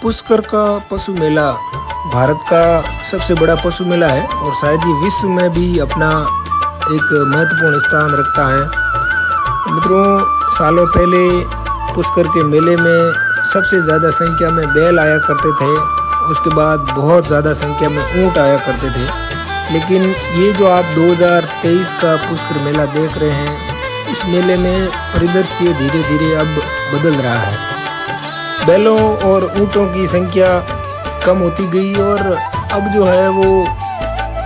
पुष्कर का पशु मेला भारत का सबसे बड़ा पशु मेला है और शायद ये विश्व में भी अपना एक महत्वपूर्ण स्थान रखता है। मित्रों, सालों पहले पुष्कर के मेले में सबसे ज़्यादा संख्या में बैल आया करते थे, उसके बाद बहुत ज़्यादा संख्या में ऊँट आया करते थे। लेकिन ये जो आप 2023 का पुष्कर मेला देख रहे हैं, इस मेले में परिदृश्य धीरे धीरे अब बदल रहा है। बैलों और ऊँटों की संख्या कम होती गई और अब जो है वो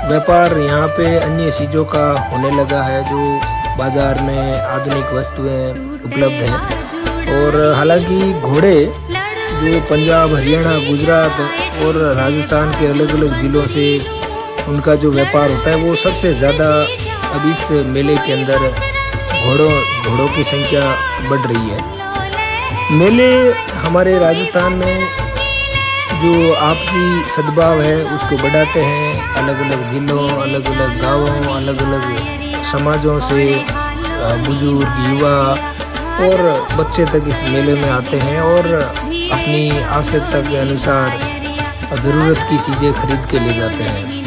व्यापार यहाँ पे अन्य चीज़ों का होने लगा है, जो बाज़ार में आधुनिक वस्तुएं उपलब्ध हैं। और हालांकि घोड़े जो पंजाब, हरियाणा, गुजरात और राजस्थान के अलग अलग ज़िलों से उनका जो व्यापार होता है, वो सबसे ज़्यादा अब इस मेले के अंदर घोड़ों की संख्या बढ़ रही है। मेले हमारे राजस्थान में जो आपसी सद्भाव है उसको बढ़ाते हैं। अलग अलग ज़िलों, अलग अलग गांवों, अलग अलग समाजों से बुजुर्ग, युवा और बच्चे तक इस मेले में आते हैं और अपनी आवश्यकता के अनुसार ज़रूरत की चीज़ें खरीद के ले जाते हैं।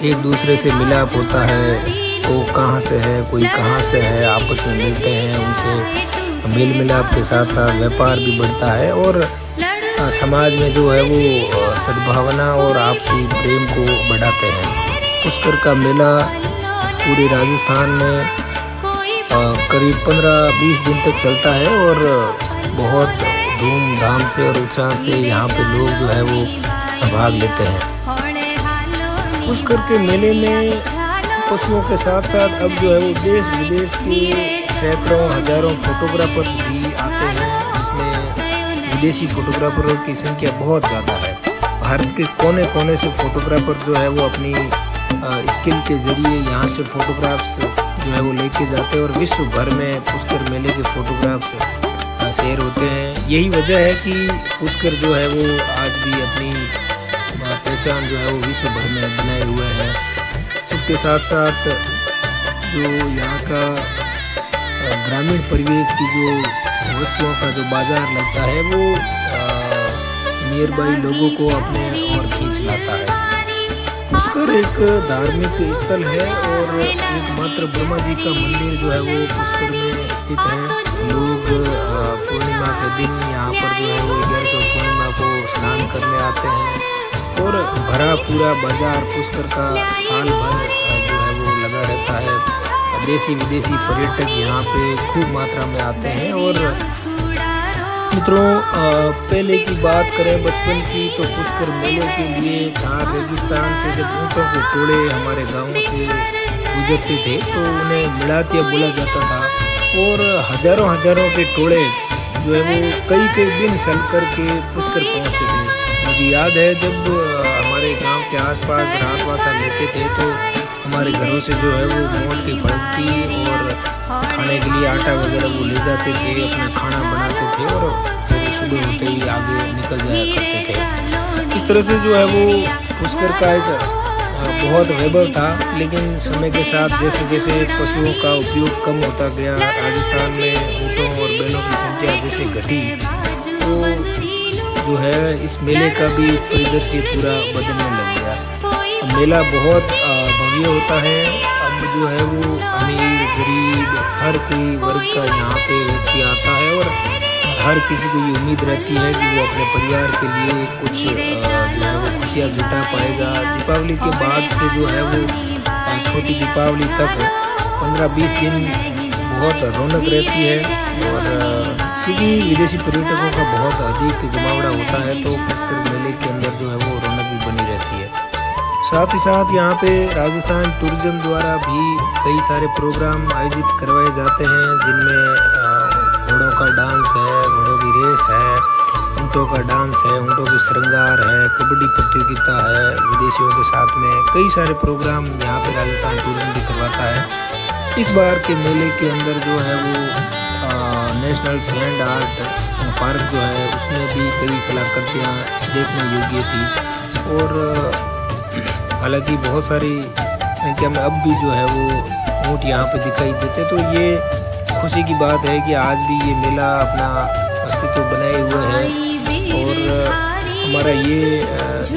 एक दूसरे से मिलाप होता है, वो कहाँ से है, कोई कहाँ से है, आपस में मिलते हैं, उनसे मेल मिलाप के साथ साथ व्यापार भी बढ़ता है और समाज में जो है वो सद्भावना और आपसी प्रेम को बढ़ाते हैं। पुष्कर का मेला पूरे राजस्थान में करीब 15-20 दिन तक चलता है और बहुत धूमधाम से और उत्साह से यहाँ पे लोग जो है वो भाग लेते हैं। पुष्कर के मेले में पशुओं के साथ साथ अब जो है वो देश विदेश के सैकड़ों हजारों फोटोग्राफर भी आते हैं, जिसमें विदेशी फोटोग्राफरों की संख्या बहुत ज़्यादा है। भारत के कोने कोने से फोटोग्राफर जो है वो अपनी स्किल के ज़रिए यहाँ से फोटोग्राफ्स जो है वो लेके जाते हैं और विश्व भर में पुष्कर मेले के फोटोग्राफ्स शेयर होते हैं। यही वजह है कि पुष्कर जो है वो आज भी अपनी पहचान जो है वो विश्व भर में बनाए हुए हैं। उसके साथ साथ जो यहाँ का ग्रामीण परिवेश की जो वस्तुओं का जो बाजार लगता है, वो नियर बाई लोगों को अपने और खींच लाता है। पुष्कर एक धार्मिक स्थल है और एकमात्र ब्रह्मा जी का मंदिर जो है वो पुष्कर में स्थित है। लोग पूर्णिमा के दिन यहाँ पर जो है वो 11 पूर्णिमा को स्नान करने आते हैं और भरा पूरा बाजार पुष्कर का साल भर जो है वो लगा रहता है। देशी विदेशी पर्यटक यहाँ पे खूब मात्रा में आते हैं। और मित्रों, पहले की बात करें बचपन की, तो पुष्कर मेले के लिए धार रेगिस्तान से जब ऊँटों के टोले हमारे गाँव से गुजरते थे तो उन्हें मिलातिया बोला जाता था और हजारों हजारों के टोले जो है वो कई दिन चल कर के पुष्कर पहुँचते थे। मुझे याद है जब हमारे गांव के आसपास रात वासा लेते थे तो हमारे घरों से जो है वो मोट की फलती और खाने के लिए आटा वगैरह वो ले जाते थे, अपना खाना बनाते थे और फिर सुबह होते ही आगे निकल जाया करते थे। इस तरह से जो है वो पुष्कर का एक बहुत वैभव था। लेकिन समय के साथ जैसे जैसे पशुओं का उपयोग कम होता गया, राजस्थान में ऊँटों और बैलों की संख्या जैसे घटी, तो जो है इस मेले का भी परिदृश्य पूरा बदलने लग गया। मेला बहुत भव्य होता है। अब जो है वो अमीर गरीब हर कोई वर्ग का यहाँ पे व्यक्ति आता है और हर किसी को ये उम्मीद रहती है कि वो अपने परिवार के लिए कुछ जो है वो खुशियाँ जुटा पाएगा। दीपावली के बाद से जो है वो छोटी दीपावली तक 15-20 दिन बहुत रौनक रहती है और क्योंकि विदेशी पर्यटकों का बहुत अधिक जमावड़ा होता है तो पुष्कर मेले के अंदर जो है वो रौनक भी बनी रहती है। साथ ही साथ यहाँ पे राजस्थान टूरिज्म द्वारा भी कई सारे प्रोग्राम आयोजित करवाए जाते हैं, जिनमें घोड़ों का डांस है, घोड़ों की रेस है, ऊँटों का डांस है, ऊँटों की श्रृंगार है, कबड्डी प्रतियोगिता है। विदेशियों के साथ में कई सारे प्रोग्राम यहाँ पे राजस्थान टूरिज्म भी करवाता है। इस बार के मेले के अंदर जो है वो नेशनल सैंड आर्ट पार्क जो है उसमें भी कई कलाकृतियाँ देखने योग्य थी और हालांकि बहुत सारी संख्या में अब भी जो है वो ऊँट यहाँ पे दिखाई देते। तो ये खुशी की बात है कि आज भी ये मेला अपना अस्तित्व बनाए हुए है और ये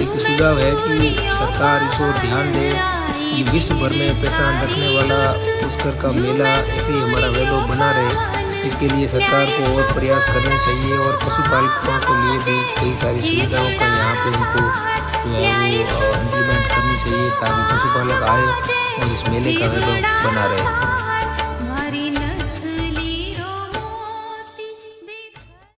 एक सुझाव है कि सरकार इस ओर ध्यान दे कि विश्व भर में पहचान रखने वाला पुष्कर का मेला ऐसे ही हमारा वैभव बना रहे। इसके लिए सरकार को और प्रयास करने चाहिए और पशुपालकों के लिए भी कई सारी सुविधाओं का यहाँ पे उनको जो है वो इम्प्लीमेंट करनी चाहिए ताकि पशुपालक आए और इस मेले का वैभव बना रहे।